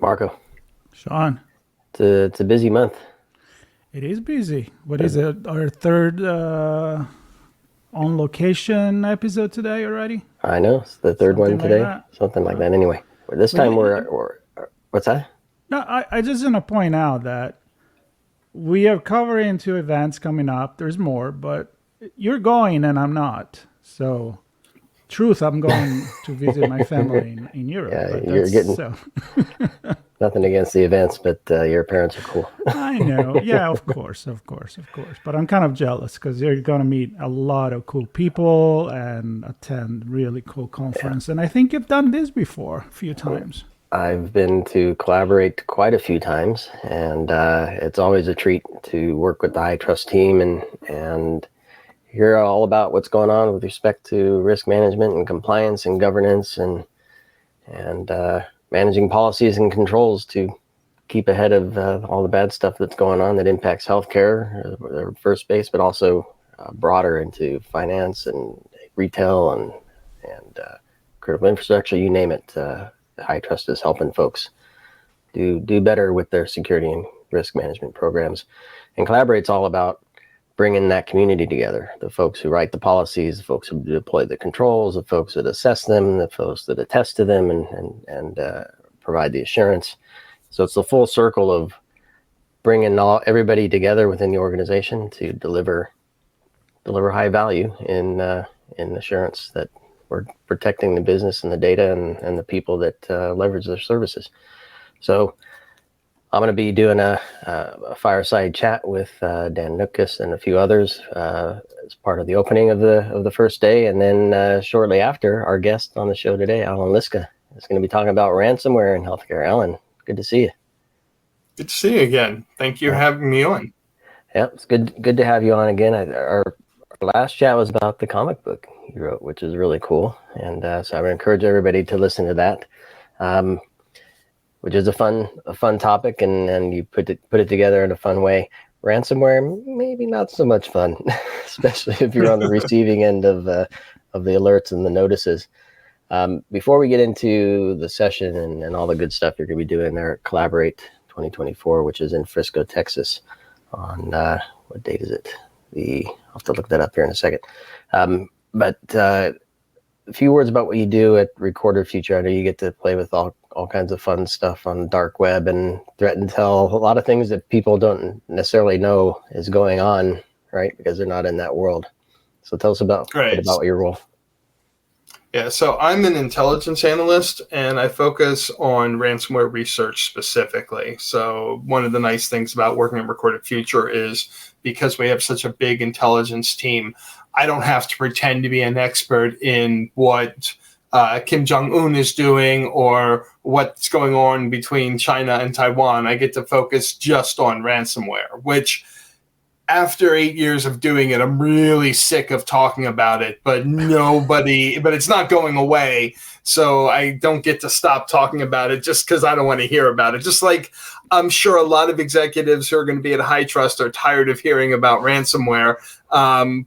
Marco, Sean, it's a busy month. it is busy. What is it? Our third on location episode today already? I know it's the third one Something like today, that. something like that. Anyway, this But time we're what's that? no, I just want to point out that we are covering two events coming up. There's more, but you're going and I'm not. So, truth, I'm going to visit my family in Europe. Yeah, But you're that's getting so. nothing against the events, but your parents are cool. I know. Yeah, of course, of course, of course. But I'm kind of jealous because you're going to meet a lot of cool people and attend really cool conference. And I think you've done this before a few times. I've been to Collaborate quite a few times, and it's always a treat to work with the HITRUST team and hear all about what's going on with respect to risk management and compliance and governance and managing policies and controls to keep ahead of all the bad stuff that's going on that impacts healthcare, first base, but also broader into finance and retail and critical infrastructure, you name it. HITRUST is helping folks do better with their security and risk management programs. And Collaborate's all about bringing that community together, the folks who write the policies, the folks who deploy the controls, the folks that assess them, the folks that attest to them and provide the assurance. So it's the full circle of bringing everybody together within the organization to deliver high value in assurance that we're protecting the business and the data and the people that leverage their services. So I'm going to be doing a fireside chat with Dan Nukas and a few others as part of the opening of the first day, and then shortly after, our guest on the show today, Allan Liska, is going to be talking about ransomware in healthcare. Allan, good to see you. Good to see you again. Thank you for having me on. Yeah, it's good to have you on again. Our last chat was about the comic book you wrote, which is really cool, and so I would encourage everybody to listen to that. Which is a fun topic, and you put it together in a fun way. Ransomware, maybe not so much fun, especially if you're on the receiving end of the alerts and the notices. Before we get into the session and all the good stuff you're going to be doing there at Collaborate 2024, which is in Frisco, Texas, on what date is it? I'll have to look that up here in a second. But a few words about what you do at Recorder Future. I know you get to play with all kinds of fun stuff on the dark web and threat intel, a lot of things that people don't necessarily know is going on, right? Because they're not in that world. So tell us about your role. Yeah, so I'm an intelligence analyst, and I focus on ransomware research specifically. So one of the nice things about working at Recorded Future is because we have such a big intelligence team, I don't have to pretend to be an expert in what Kim Jong-un is doing or what's going on between China and Taiwan. I get to focus just on ransomware, which after 8 years of doing it, I'm really sick of talking about it, but it's not going away. So I don't get to stop talking about it just because I don't want to hear about it. Just like I'm sure a lot of executives who are going to be at HITRUST are tired of hearing about ransomware,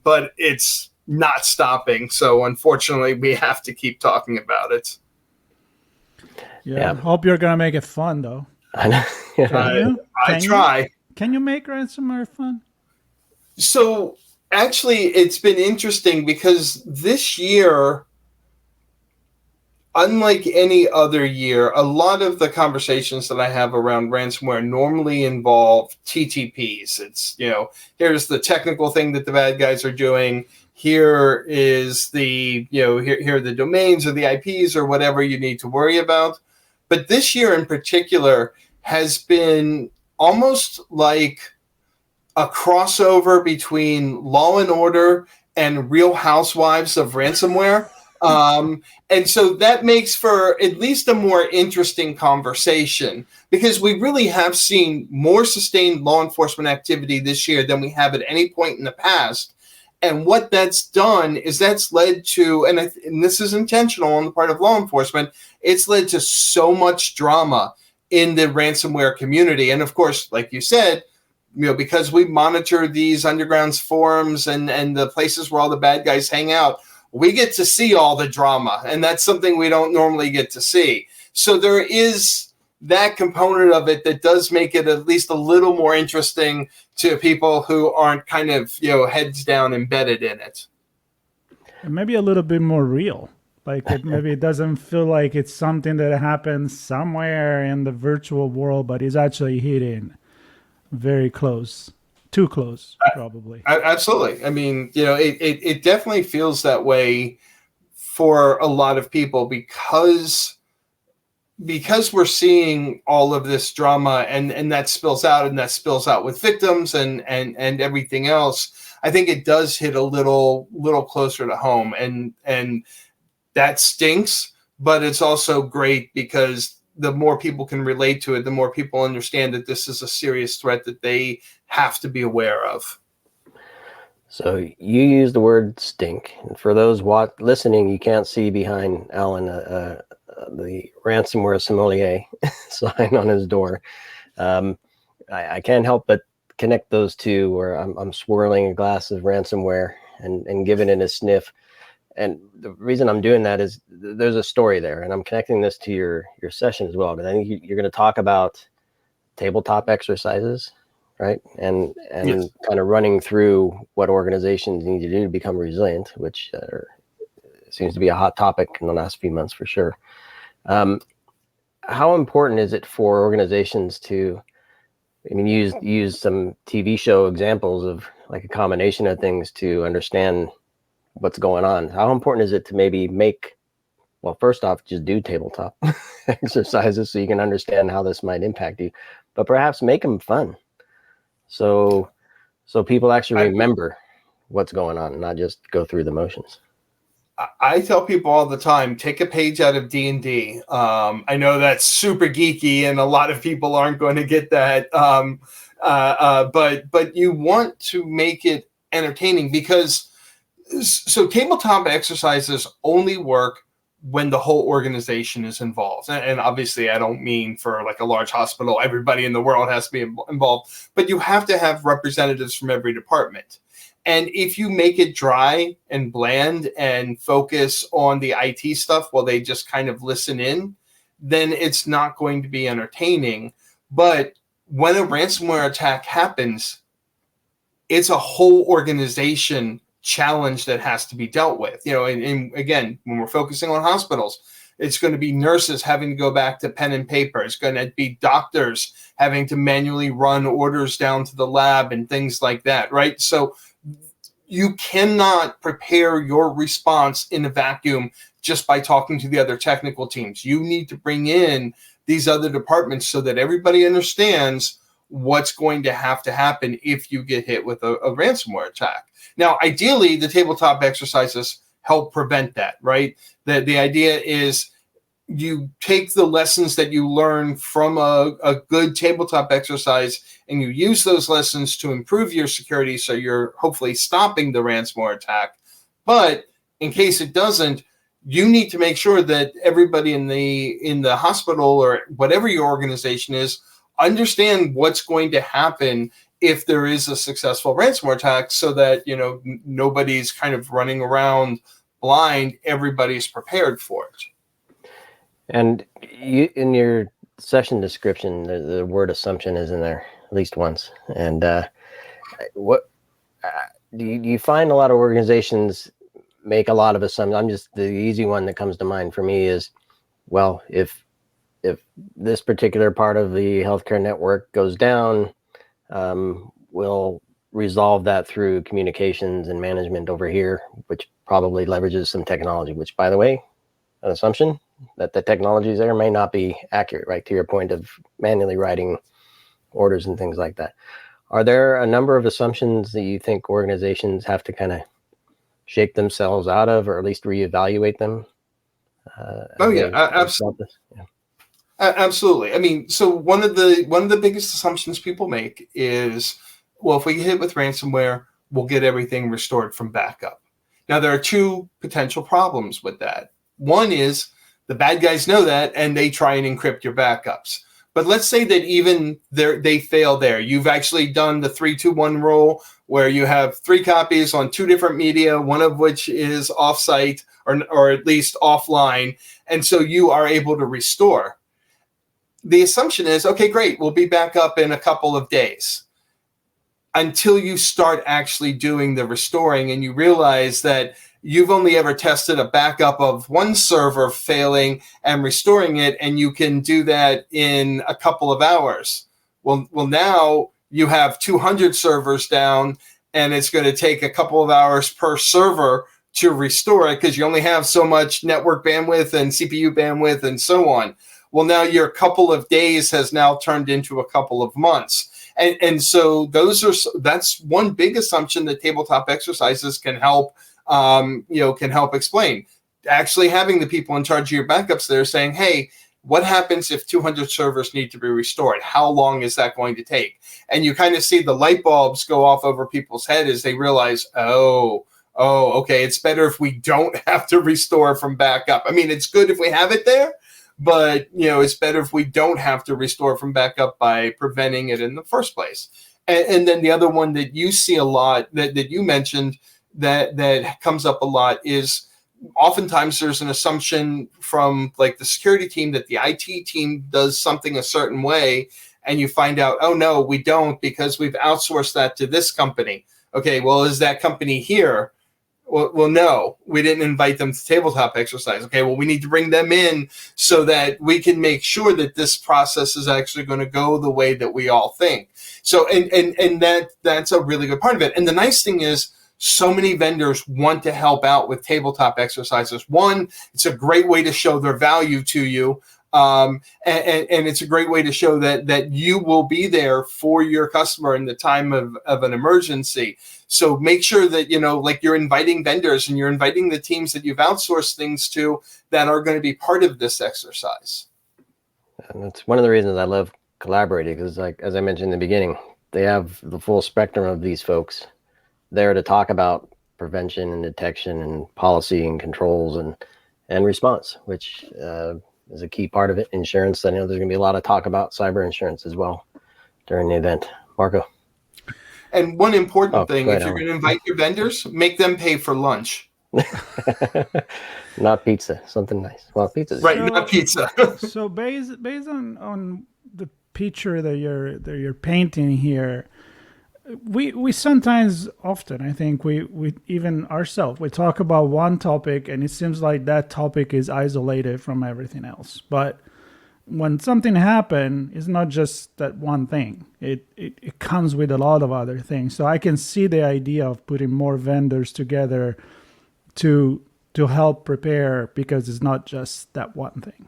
but it's not stopping. So unfortunately, we have to keep talking about it. Yeah. Hope you're going to make it fun, though. I know. I try. Can you make ransomware fun? So actually, it's been interesting because this year, unlike any other year, a lot of the conversations that I have around ransomware normally involve TTPs. It's, here's the technical thing that the bad guys are doing. Here is the, here are the domains or the IPs or whatever you need to worry about. But this year in particular has been almost like a crossover between Law and Order and Real Housewives of Ransomware. And so that makes for at least a more interesting conversation because we really have seen more sustained law enforcement activity this year than we have at any point in the past. And what that's done is that's led to, and this is intentional on the part of law enforcement, it's led to so much drama in the ransomware community. And of course, like you said, because we monitor these underground forums and the places where all the bad guys hang out, we get to see all the drama. And that's something we don't normally get to see. So there is that component of it that does make it at least a little more interesting to people who aren't kind of, heads down embedded in it. And maybe a little bit more real. Like maybe it doesn't feel like it's something that happens somewhere in the virtual world, but is actually hitting very close, too close, probably. Absolutely. I mean, it definitely feels that way for a lot of people because we're seeing all of this drama and that spills out with victims and everything else. I think it does hit a little closer to home, and that stinks, but it's also great because the more people can relate to it, the more people understand that this is a serious threat that they have to be aware of. So you use the word stink. And for those listening, you can't see behind Allan the ransomware sommelier sign on his door. I can't help but connect those two where I'm swirling a glass of ransomware and giving it a sniff. And the reason I'm doing that is there's a story there, and I'm connecting this to your session as well, because I think you're going to talk about tabletop exercises, right? And Yes. kind of running through what organizations need to do to become resilient, which seems to be a hot topic in the last few months for sure. How important is it for organizations to, use some TV show examples of like a combination of things to understand what's going on? How important is it to maybe first off, just do tabletop exercises so you can understand how this might impact you, but perhaps make them fun. So people actually remember what's going on and not just go through the motions. I tell people all the time, take a page out of D&D. I know that's super geeky and a lot of people aren't going to get that. But you want to make it entertaining because tabletop exercises only work when the whole organization is involved. And obviously I don't mean for like a large hospital, everybody in the world has to be involved, but you have to have representatives from every department. And if you make it dry and bland and focus on the IT stuff while they just kind of listen in, then it's not going to be entertaining. But when a ransomware attack happens, it's a whole organization challenge that has to be dealt with. And again, when we're focusing on hospitals, it's going to be nurses having to go back to pen and paper. It's going to be doctors having to manually run orders down to the lab and things like that, right? So you cannot prepare your response in a vacuum just by talking to the other technical teams. You need to bring in these other departments so that everybody understands what's going to have to happen if you get hit with a ransomware attack. Now, ideally, the tabletop exercises help prevent that, right? The idea is you take the lessons that you learn from a good tabletop exercise and you use those lessons to improve your security so you're hopefully stopping the ransomware attack. But in case it doesn't, you need to make sure that everybody in the hospital or whatever your organization is understand what's going to happen if there is a successful ransomware attack so that nobody's kind of running around blind. Everybody's prepared for it. And you, in your session description, the word assumption is in there at least once. And what do you find a lot of organizations make a lot of assumptions? The easy one that comes to mind for me is, well, if this particular part of the healthcare network goes down, we'll resolve that through communications and management over here, which probably leverages some technology, which, by the way, an assumption that the technologies there may not be accurate, right? To your point of manually writing orders and things like that. Are there a number of assumptions that you think organizations have to kind of shake themselves out of, or at least reevaluate them? Absolutely. Yeah. Absolutely. I mean, so one of the biggest assumptions people make is, well, if we get hit with ransomware, we'll get everything restored from backup. Now, there are two potential problems with that. One is the bad guys know that and they try and encrypt your backups. But let's say that even they fail there. You've actually done the 3-2-1 rule where you have 3 copies on 2 different media, one of which is offsite or at least offline. And so you are able to restore. the assumption is, okay, great, we'll be back up in a couple of days, until you start actually doing the restoring and you realize that you've only ever tested a backup of one server failing and restoring it, and you can do that in a couple of hours. Well, now you have 200 servers down, and it's going to take a couple of hours per server to restore it because you only have so much network bandwidth and CPU bandwidth and so on. Well, now your couple of days has now turned into a couple of months. And so that's one big assumption that tabletop exercises can help explain. Actually having the people in charge of your backups there saying, hey, what happens if 200 servers need to be restored? How long is that going to take? And you kind of see the light bulbs go off over people's head as they realize, okay, it's better if we don't have to restore from backup. I mean, it's good if we have it there, but it's better if we don't have to restore from backup by preventing it in the first place. And then the other one that you see a lot that you mentioned that comes up a lot is oftentimes there's an assumption from like the security team that the IT team does something a certain way, and you find out, oh no, we don't, because we've outsourced that to this company. Okay, well, is that company here? Well, no, we didn't invite them to tabletop exercise. Okay, well, we need to bring them in so that we can make sure that this process is actually going to go the way that we all think. So, and that's a really good part of it. And the nice thing is, so many vendors want to help out with tabletop exercises. One, it's a great way to show their value to you. And it's a great way to show that you will be there for your customer in the time of an emergency. So make sure that, like you're inviting vendors and you're inviting the teams that you've outsourced things to that are going to be part of this exercise. And that's one of the reasons I love collaborating, because like, as I mentioned in the beginning, they have the full spectrum of these folks there to talk about prevention and detection and policy and controls and response, which is a key part of it. Insurance, I know there's going to be a lot of talk about cyber insurance as well during the event. Marco. And one important thing, ahead, if you're going to invite your vendors, make them pay for lunch. Not pizza, something nice. Well, pizza. Right, not pizza. So based on the picture that you're painting here, we sometimes, often, I think we even ourselves, we talk about one topic and it seems like that topic is isolated from everything else. But when something happens, it's not just that one thing. It comes with a lot of other things. So I can see the idea of putting more vendors together to help prepare, because it's not just that one thing.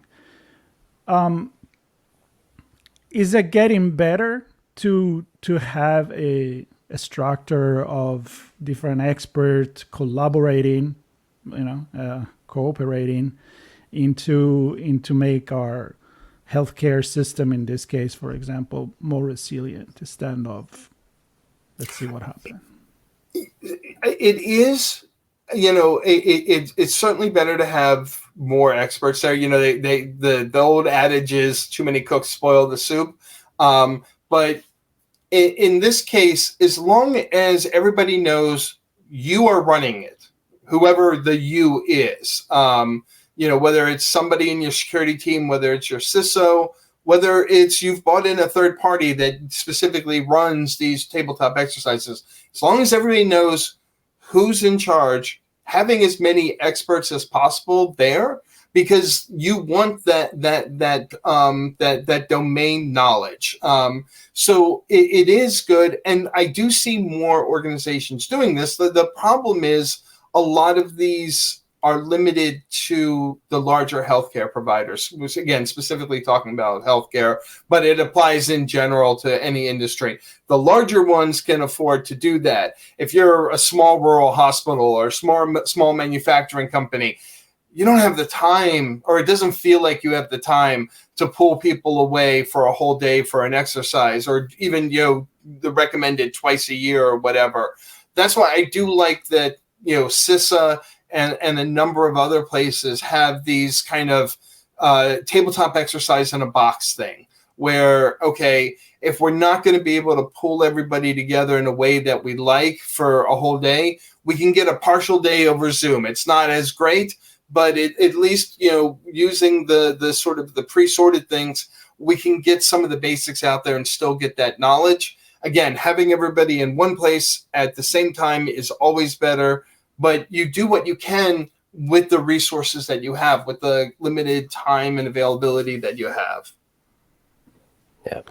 Is it getting better to have a structure of different experts collaborating, cooperating into make our healthcare system, in this case, for example, more resilient instead of, let's see what happens? It is, it's certainly better to have more experts there. The old adage is too many cooks spoil the soup. But in this case, as long as everybody knows you are running it, whoever the you is, whether it's somebody in your security team, whether it's your CISO, whether it's you've bought in a third party that specifically runs these tabletop exercises, as long as everybody knows who's in charge, having as many experts as possible there, because you want that domain knowledge. So it is good, and I do see more organizations doing this. The problem is a lot of these are limited to the larger healthcare providers, which again, specifically talking about healthcare, but it applies in general to any industry. The larger ones can afford to do that. If you're a small rural hospital or small manufacturing company, you don't have the time, or it doesn't feel like you have the time to pull people away for a whole day for an exercise, or even, the recommended twice a year or whatever. That's why I do like that, CISA and a number of other places have these kind of tabletop exercise in a box thing where, okay, if we're not going to be able to pull everybody together in a way that we like for a whole day, we can get a partial day over Zoom. It's not as great, but at least, using the sort of the pre-sorted things, we can get some of the basics out there and still get that knowledge. Again, having everybody in one place at the same time is always better, but you do what you can with the resources that you have, with the limited time and availability that you have. Yeah.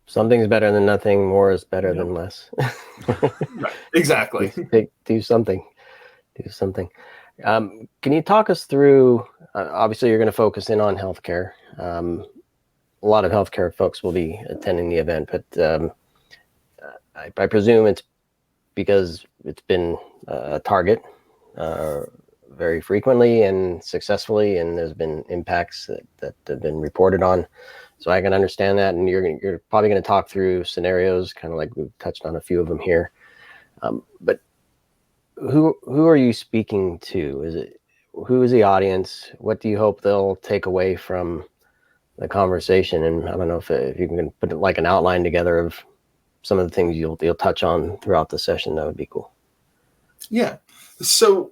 Something's better than nothing. More is better than less. Right. Exactly. Do something. Do something. Can you talk us through, obviously you're going to focus in on healthcare. A lot of healthcare folks will be attending the event, but I presume it's because it's been a target very frequently and successfully, and there's been impacts that have been reported on. So I can understand that, and you're probably going to talk through scenarios, kind of like we've touched on a few of them here. But who are you speaking to? Who is the audience? What do you hope they'll take away from the conversation? And I don't know if you can put like an outline together of some of the things you'll touch on throughout the session. That would be cool. Yeah. So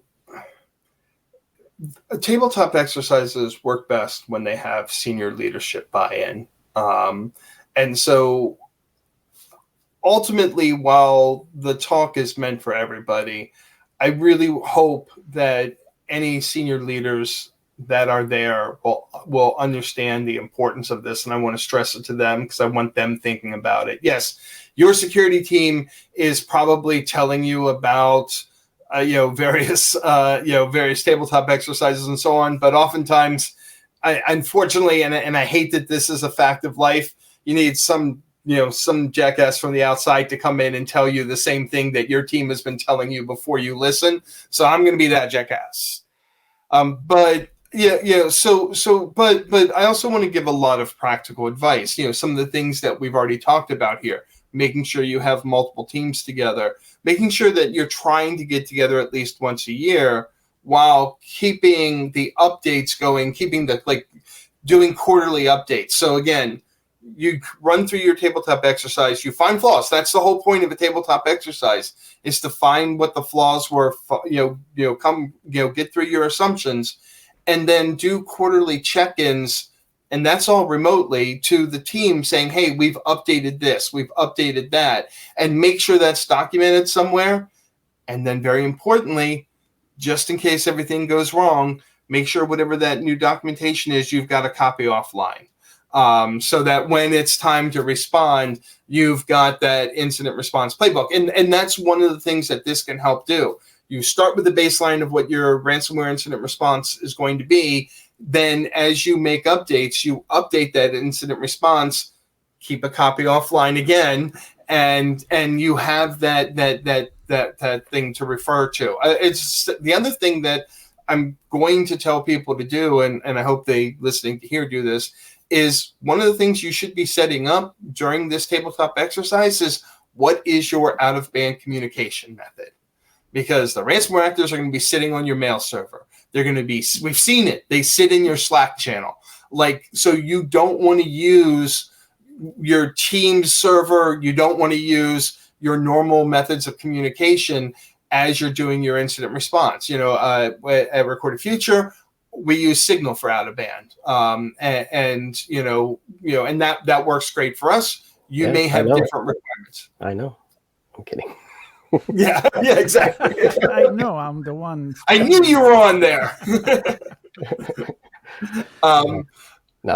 tabletop exercises work best when they have senior leadership buy-in. And so ultimately, while the talk is meant for everybody, I really hope that any senior leaders that are there will understand the importance of this. And I want to stress it to them because I want them thinking about it. Yes, your security team is probably telling you about various tabletop exercises and so on. But oftentimes, unfortunately, and I hate that this is a fact of life, you need some jackass from the outside to come in and tell you the same thing that your team has been telling you before you listen. So I'm going to be that jackass. But I also want to give a lot of practical advice. Some of the things that we've already talked about here, making sure you have multiple teams together, making sure that you're trying to get together at least once a year while keeping the updates going, doing quarterly updates. So again, you run through your tabletop exercise, you find flaws. That's the whole point of a tabletop exercise, is to find what the flaws were, get through your assumptions, and then do quarterly check-ins. And that's all remotely to the team saying, hey, we've updated this, we've updated that, and make sure that's documented somewhere. And then very importantly, just in case everything goes wrong, make sure whatever that new documentation is, you've got a copy offline. So that when it's time to respond, you've got that incident response playbook. And that's one of the things that this can help do. You start with the baseline of what your ransomware incident response is going to be. Then as you make updates, you update that incident response, keep a copy offline again, and you have that thing to refer to. It's the other thing that I'm going to tell people to do, and I hope they listening to here do this, is one of the things you should be setting up during this tabletop exercise is what is your out-of-band communication method? Because the ransomware actors are going to be sitting on your mail server. They're going to be, we've seen it, they sit in your Slack channel. So you don't want to use your Teams server, you don't want to use your normal methods of communication as you're doing your incident response. At Recorded Future, we use Signal for out of band, and that works great for us. You may have different requirements. I know. I'm kidding. Yeah, exactly. I know. I'm the one. I knew you were on there. No,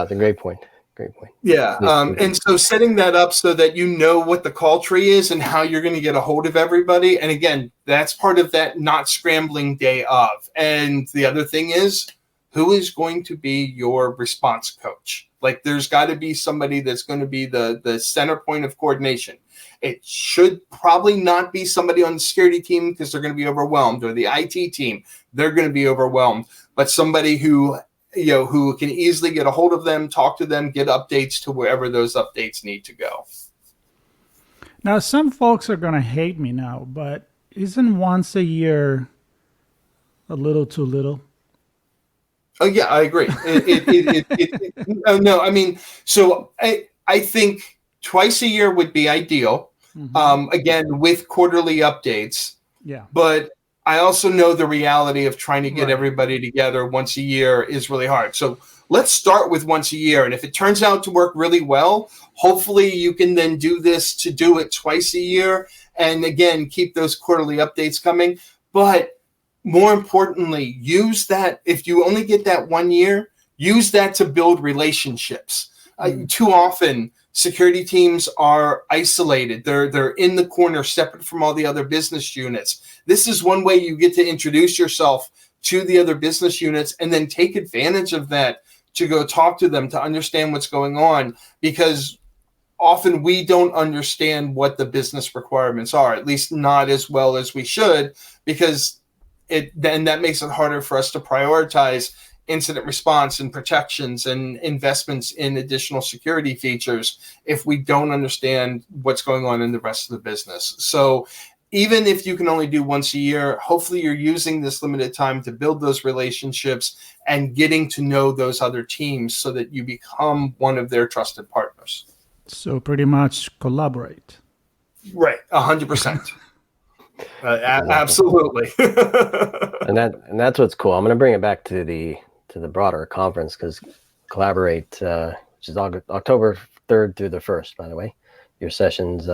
it's a great point. Great point. Yeah. And so setting that up so that you know what the call tree is and how you're going to get a hold of everybody. And again, that's part of that not scrambling day of. And the other thing is, who is going to be your response coach? There's got to be somebody that's going to be the center point of coordination. It should probably not be somebody on the security team because they're going to be overwhelmed, or the IT team, they're going to be overwhelmed, but somebody who can easily get a hold of them, talk to them, get updates to wherever those updates need to go. Now, some folks are going to hate me now, but isn't once a year a little too little? Oh yeah, I agree. No, I mean, so I think twice a year would be ideal. Mm-hmm. Again, with quarterly updates. Yeah. But I also know the reality of trying to get everybody together once a year is really hard. So let's start with once a year. And if it turns out to work really well, hopefully you can then do this to do it twice a year. And again, keep those quarterly updates coming. But more importantly, use that. If you only get that 1 year, use that to build relationships. Too often, security teams are isolated. They're in the corner, separate from all the other business units. This is one way you get to introduce yourself to the other business units and then take advantage of that to go talk to them, to understand what's going on, because often we don't understand what the business requirements are, at least not as well as we should, because then that makes it harder for us to prioritize incident response and protections and investments in additional security features if we don't understand what's going on in the rest of the business. So even if you can only do once a year, hopefully you're using this limited time to build those relationships and getting to know those other teams so that you become one of their trusted partners. So pretty much collaborate. Right, 100%. Absolutely. and that's what's cool. I'm going to bring it back to the broader conference, because Collaborate, which is October 3rd through the 1st, by the way. Your session's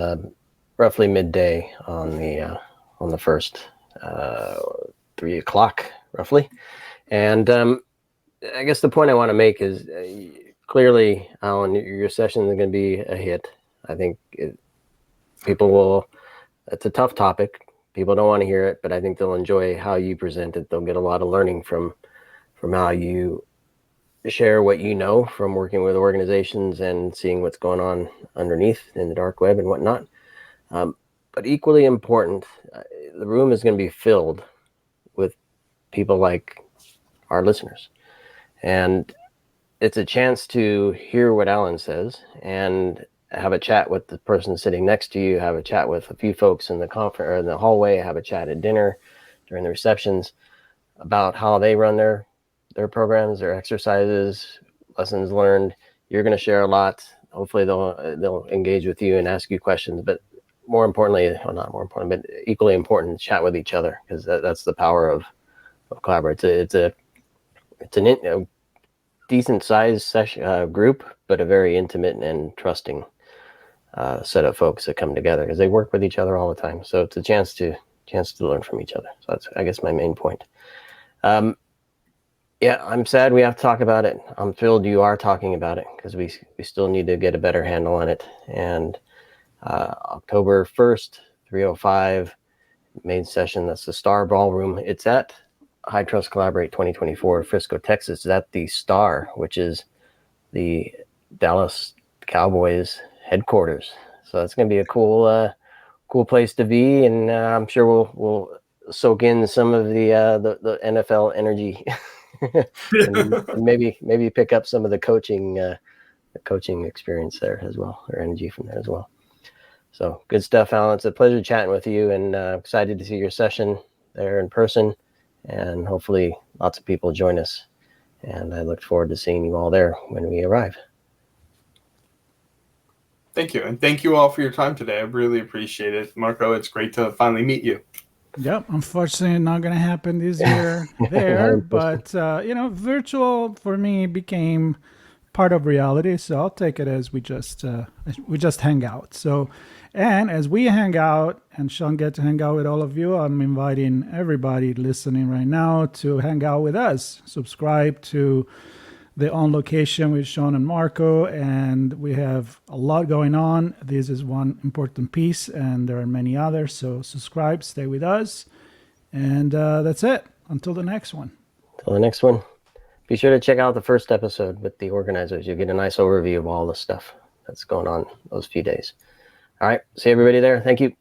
roughly midday on the 1st, 3 o'clock roughly. And I guess the point I want to make is clearly, Allan, your session is going to be a hit. I think it's a tough topic. People don't want to hear it, but I think they'll enjoy how you present it. They'll get a lot of learning from how you share what you know from working with organizations and seeing what's going on underneath in the dark web and whatnot. But equally important, the room is going to be filled with people like our listeners. And it's a chance to hear what Allan says and have a chat with the person sitting next to you, have a chat with a few folks in the conference or in the hallway, have a chat at dinner during the receptions about how they run their programs, their exercises, lessons learned. You're going to share a lot. Hopefully they'll engage with you and ask you questions, but more importantly, or not more important, but equally important, chat with each other, because that's the power of Collaborate. It's a decent sized session group, but a very intimate and trusting set of folks that come together because they work with each other all the time. So it's a chance to learn from each other. So that's, I guess, my main point. Yeah, I'm sad we have to talk about it. I'm thrilled you are talking about it, because we still need to get a better handle on it. And October 1st, 3:05, main session. That's the Star Ballroom. It's at HITRUST Collaborate 2024, Frisco, Texas. It's at the Star, which is the Dallas Cowboys headquarters. So that's going to be a cool place to be, and I'm sure we'll soak in some of the NFL energy, and maybe pick up some of the coaching experience there as well, or energy from there as well. So good stuff, Allan. It's a pleasure chatting with you, and excited to see your session there in person, and hopefully lots of people join us. And I look forward to seeing you all there when we arrive. Thank you. And thank you all for your time today. I really appreciate it. Marco, it's great to finally meet you. Yep. Unfortunately, not going to happen this year there, but, virtual for me became part of reality. So I'll take it as we just hang out. So, and as we hang out and Sean get to hang out with all of you, I'm inviting everybody listening right now to hang out with us. Subscribe to the On Location with Sean and Marco, and we have a lot going on. This is one important piece, and there are many others. So subscribe, stay with us, and that's it. Until the next one. Until the next one. Be sure to check out the first episode with the organizers. You'll get a nice overview of all the stuff that's going on those few days. All right. See everybody there. Thank you.